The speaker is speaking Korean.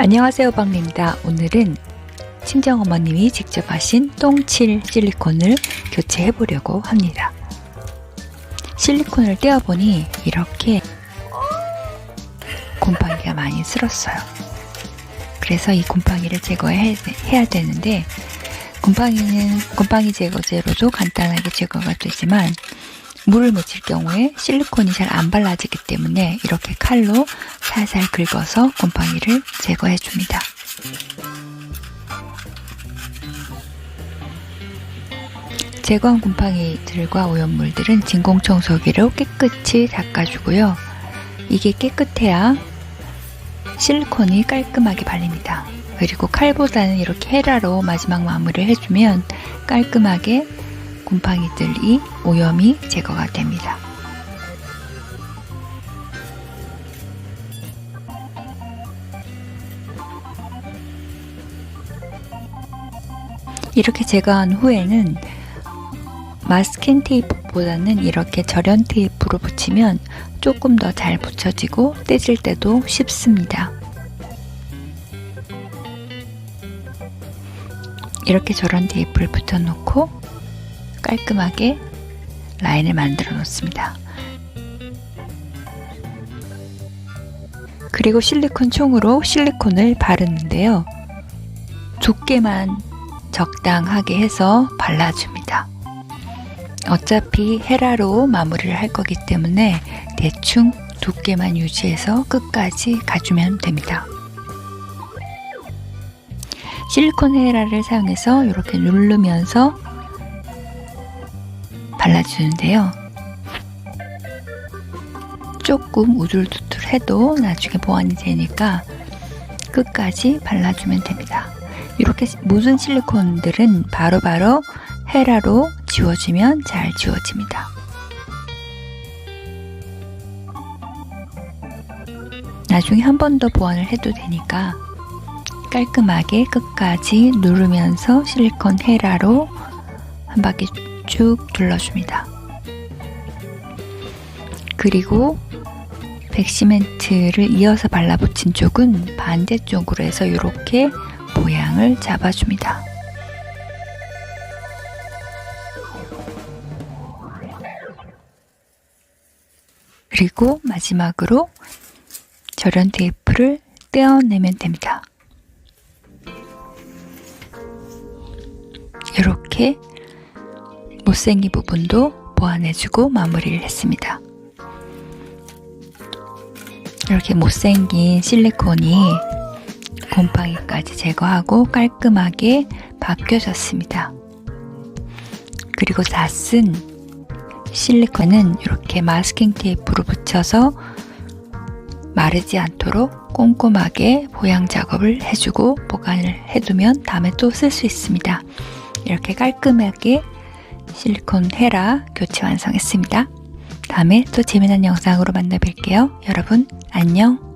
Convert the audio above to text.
안녕하세요, 박리입니다. 오늘은 친정어머님이 직접 하신 똥칠 실리콘을 교체해 보려고 합니다. 실리콘을 떼어보니 이렇게 곰팡이가 많이 슬었어요. 그래서 이 곰팡이를 제거해야 되는데, 곰팡이는 곰팡이 제거제로도 간단하게 제거가 되지만 물을 묻힐 경우에 실리콘이 잘 안 발라지기 때문에 이렇게 칼로 살살 긁어서 곰팡이를 제거해 줍니다. 제거한 곰팡이들과 오염물들은 진공청소기로 깨끗이 닦아주고요. 이게 깨끗해야 실리콘이 깔끔하게 발립니다. 그리고 칼보다는 이렇게 헤라로 마지막 마무리를 해주면 깔끔하게 곰팡이들이 오염이 제거가 됩니다. 이렇게 제거한 후에는 마스킹 테이프보다는 이렇게 절연 테이프로 붙이면 조금 더 잘 붙여지고 떼질 때도 쉽습니다. 이렇게 절연 테이프를 붙여놓고 깔끔하게 라인을 만들어 놓습니다. 그리고 실리콘 총으로 실리콘을 바르는데요. 두께만 적당하게 해서 발라줍니다. 어차피 헤라로 마무리를 할 거기 때문에 대충 두께만 유지해서 끝까지 가주면 됩니다. 실리콘 헤라를 사용해서 이렇게 누르면서 발라주는데요. 조금 우둘두둘해도 나중에 보완이 되니까 끝까지 발라주면 됩니다. 이렇게 묻은 실리콘들은 바로바로 헤라로 지워주면 잘 지워집니다. 나중에 한 번 더 보완을 해도 되니까 깔끔하게 끝까지 누르면서 실리콘 헤라로 한 바퀴 쭉 둘러줍니다. 그리고 백시멘트를 이어서 발라붙인 쪽은 반대쪽으로 해서 이렇게 모양을 잡아줍니다. 그리고 마지막으로 절연 테이프를 떼어내면 됩니다. 이렇게 못생긴 부분도 보완해주고 마무리를 했습니다. 이렇게 못생긴 실리콘이 곰팡이까지 제거하고 깔끔하게 바뀌어졌습니다. 그리고 다 쓴 실리콘은 이렇게 마스킹 테이프로 붙여서 마르지 않도록 꼼꼼하게 보양 작업을 해주고 보관을 해두면 다음에 또 쓸 수 있습니다. 이렇게 깔끔하게 실리콘 헤라 교체 완성했습니다. 다음에 또 재미난 영상으로 만나 뵐게요. 여러분 안녕.